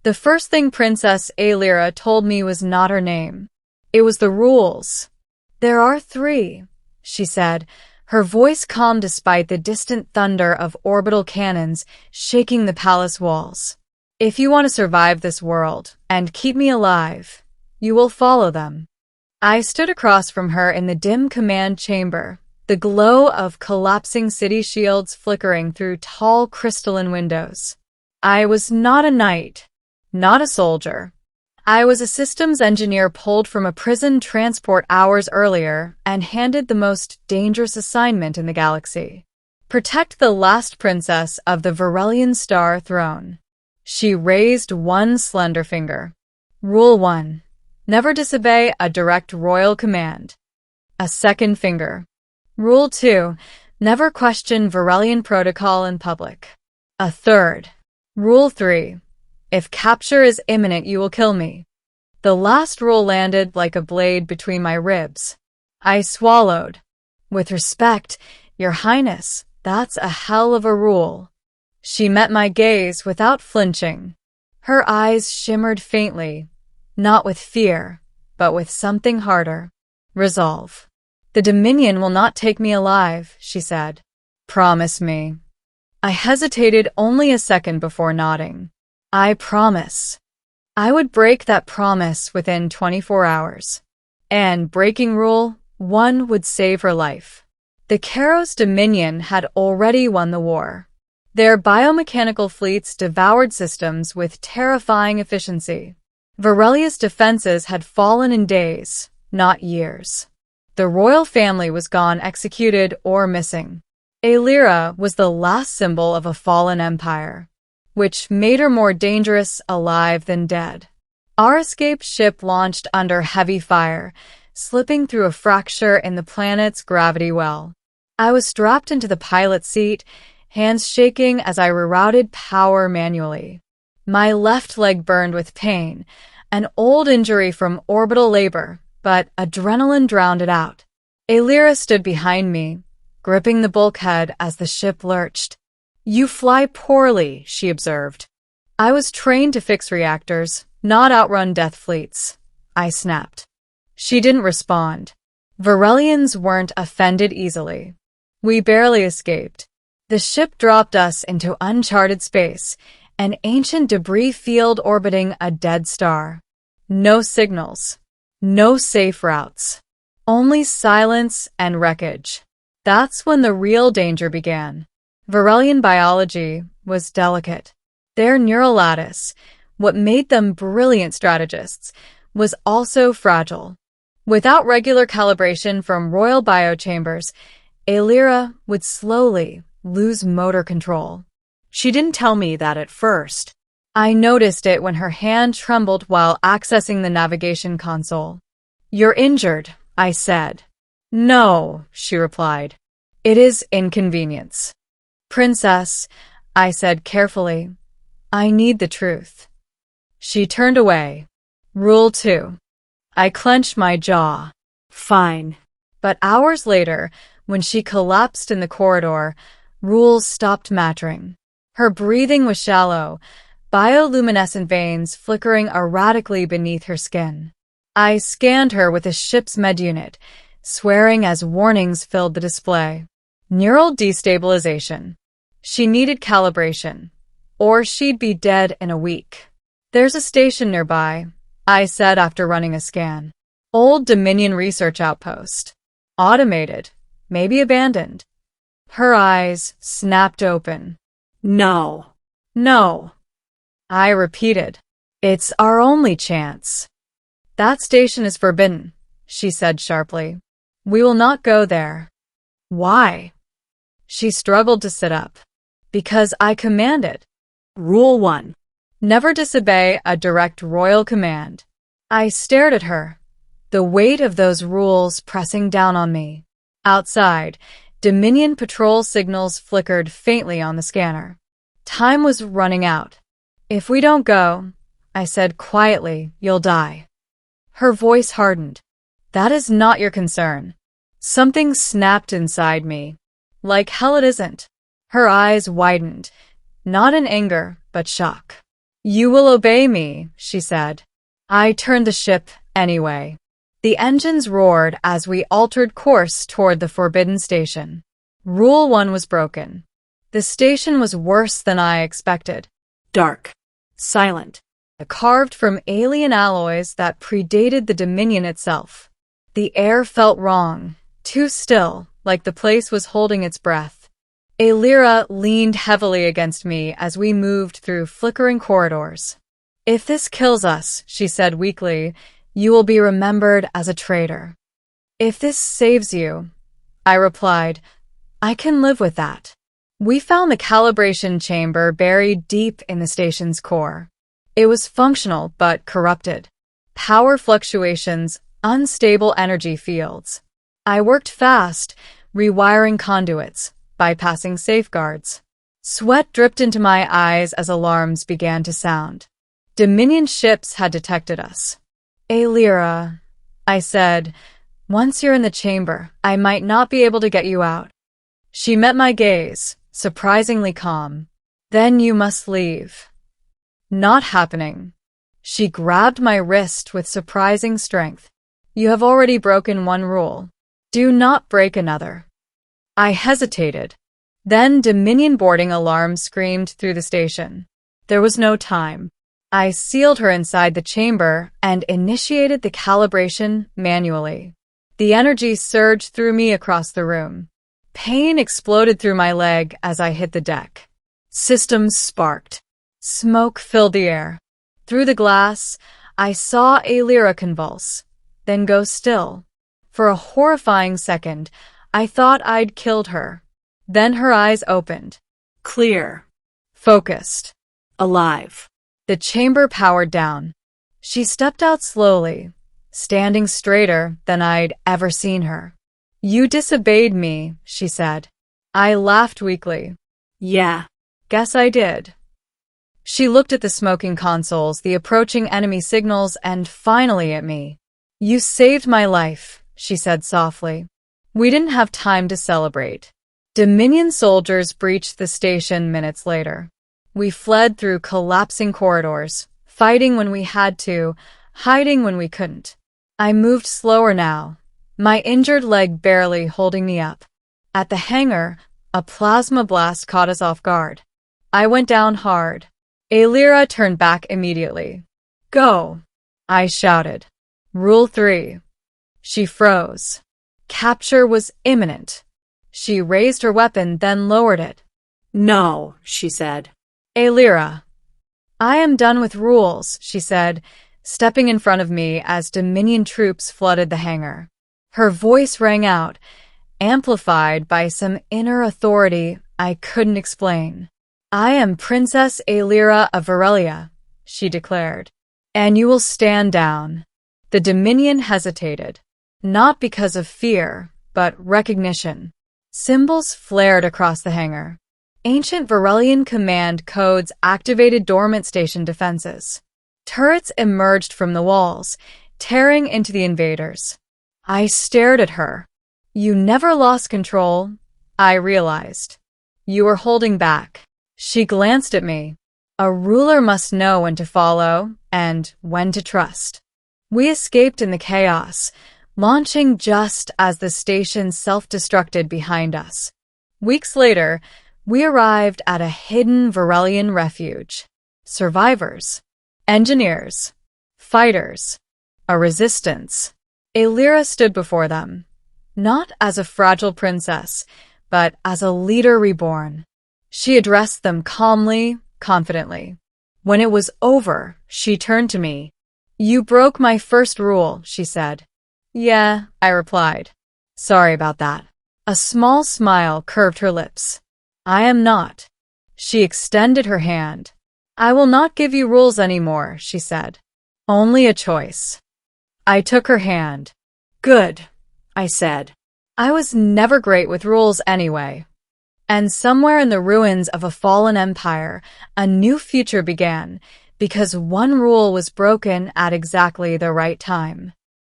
The first thing Princess Aelira told me was not her name. It was the rules. "There are 3, she said, her voice calm despite the distant thunder of orbital cannons shaking the palace walls. "If you want to survive this world and keep me alive, you will follow them." I stood across from her in the dim command chamber, the glow of collapsing city shields flickering through tall crystalline windows. I was not a knight, not a soldier. I was a systems engineer pulled from a prison transport hours earlier and handed the most dangerous assignment in the galaxy. Protect the last princess of the Varelian Star throne. She raised one slender finger. Rule 1. Never disobey a direct royal command. A second finger. Rule 2. Never question Varelian protocol in public. A third. Rule 3. If capture is imminent, you will kill me. The last rule landed like a blade between my ribs. I swallowed. With respect, Your Highness, that's a hell of a rule. She met my gaze without flinching. Her eyes shimmered faintly, not with fear, but with something harder. Resolve. The Dominion will not take me alive, she said. Promise me. I hesitated only a second before nodding. I promise. I would break that promise within 24 hours. And breaking rule 1 would save her life. The Kharos Dominion had already won the war. Their biomechanical fleets devoured systems with terrifying efficiency. Varelia's defenses had fallen in days, not years. The royal family was gone, executed, or missing. Aelira was the last symbol of a fallen empire, which made her more dangerous alive than dead. Our escape ship launched under heavy fire, slipping through a fracture in the planet's gravity well. I was strapped into the pilot seat, hands shaking as I rerouted power manually. My left leg burned with pain, an old injury from orbital labor, but adrenaline drowned it out. Aelira stood behind me, gripping the bulkhead as the ship lurched. You fly poorly, she observed. I was trained to fix reactors, not outrun death fleets. I snapped. She didn't respond. Varelians weren't offended easily. We barely escaped. The ship dropped us into uncharted space, an ancient debris field orbiting a dead star. No signals. No safe routes. Only silence and wreckage. That's when the real danger began. Varelian biology was delicate. Their neural lattice, what made them brilliant strategists, was also fragile. Without regular calibration from royal biochambers, Aelira would slowly lose motor control. She didn't tell me that at first. I noticed it when her hand trembled while accessing the navigation console. You're injured, I said. No, she replied. It is inconvenience. Princess, I said carefully, I need the truth. She turned away. Rule 2. I clenched my jaw. Fine. But hours later, when she collapsed in the corridor, rules stopped mattering. Her breathing was shallow, bioluminescent veins flickering erratically beneath her skin. I scanned her with the ship's med unit, swearing as warnings filled the display. Neural destabilization. She needed calibration, or she'd be dead in a week. There's a station nearby, I said after running a scan. Old Dominion research outpost. Automated, maybe abandoned. Her eyes snapped open. No. No. I repeated. It's our only chance. That station is forbidden, she said sharply. We will not go there. Why? She struggled to sit up. Because I command it. Rule 1. Never disobey a direct royal command. I stared at her, the weight of those rules pressing down on me. Outside, Dominion patrol signals flickered faintly on the scanner. Time was running out. If we don't go, I said quietly, you'll die. Her voice hardened. That is not your concern. Something snapped inside me. Like hell it isn't. Her eyes widened, not in anger, but shock. You will obey me, she said. I turned the ship anyway. The engines roared as we altered course toward the forbidden station. Rule 1 was broken. The station was worse than I expected. Dark. Silent. Carved from alien alloys that predated the Dominion itself. The air felt wrong, too still, like the place was holding its breath. Aelira leaned heavily against me as we moved through flickering corridors. If this kills us, she said weakly, you will be remembered as a traitor. If this saves you, I replied, I can live with that. We found the calibration chamber buried deep in the station's core. It was functional but corrupted. Power fluctuations, unstable energy fields. I worked fast, rewiring conduits, bypassing safeguards. Sweat dripped into my eyes as alarms began to sound. Dominion ships had detected us. Aelira, I said, once you're in the chamber, I might not be able to get you out. She met my gaze, surprisingly calm. Then you must leave. Not happening. She grabbed my wrist with surprising strength. You have already broken one rule. Do not break another. I hesitated. Then Dominion boarding alarms screamed through the station. There was no time. I sealed her inside the chamber and initiated the calibration manually. The energy surged through me across the room. Pain exploded through my leg as I hit the deck. Systems sparked. Smoke filled the air. Through the glass, I saw Aelira convulse, then go still. For a horrifying second, I thought I'd killed her. Then her eyes opened. Clear. Focused. Alive. The chamber powered down. She stepped out slowly, standing straighter than I'd ever seen her. You disobeyed me, she said. I laughed weakly. Yeah. Guess I did. She looked at the smoking consoles, the approaching enemy signals, and finally at me. You saved my life, she said softly. We didn't have time to celebrate. Dominion soldiers breached the station minutes later. We fled through collapsing corridors, fighting when we had to, hiding when we couldn't. I moved slower now, my injured leg barely holding me up. At the hangar, a plasma blast caught us off guard. I went down hard. Aelira turned back immediately. Go, I shouted. Rule 3. She froze. Capture was imminent. She raised her weapon, then lowered it. No, she said. Aelira. I am done with rules, she said, stepping in front of me as Dominion troops flooded the hangar. Her voice rang out, amplified by some inner authority I couldn't explain. I am Princess Aelira of Varelia, she declared, and you will stand down. The Dominion hesitated, not because of fear, but recognition. Symbols flared across the hangar. Ancient Varelian command codes activated dormant station defenses. Turrets emerged from the walls, tearing into the invaders. I stared at her. You never lost control, I realized. You were holding back. She glanced at me. A ruler must know when to follow and when to trust. We escaped in the chaos, launching just as the station self-destructed behind us. Weeks later, we arrived at a hidden Varelian refuge. Survivors, engineers, fighters, a resistance. Aelira stood before them, not as a fragile princess, but as a leader reborn. She addressed them calmly, confidently. When it was over, she turned to me. You broke my first rule, she said. Yeah, I replied. Sorry about that. A small smile curved her lips. I am not. She extended her hand. I will not give you rules anymore, she said. Only a choice. I took her hand. Good, I said. I was never great with rules anyway. And somewhere in the ruins of a fallen empire, a new future began, because one rule was broken at exactly the right time.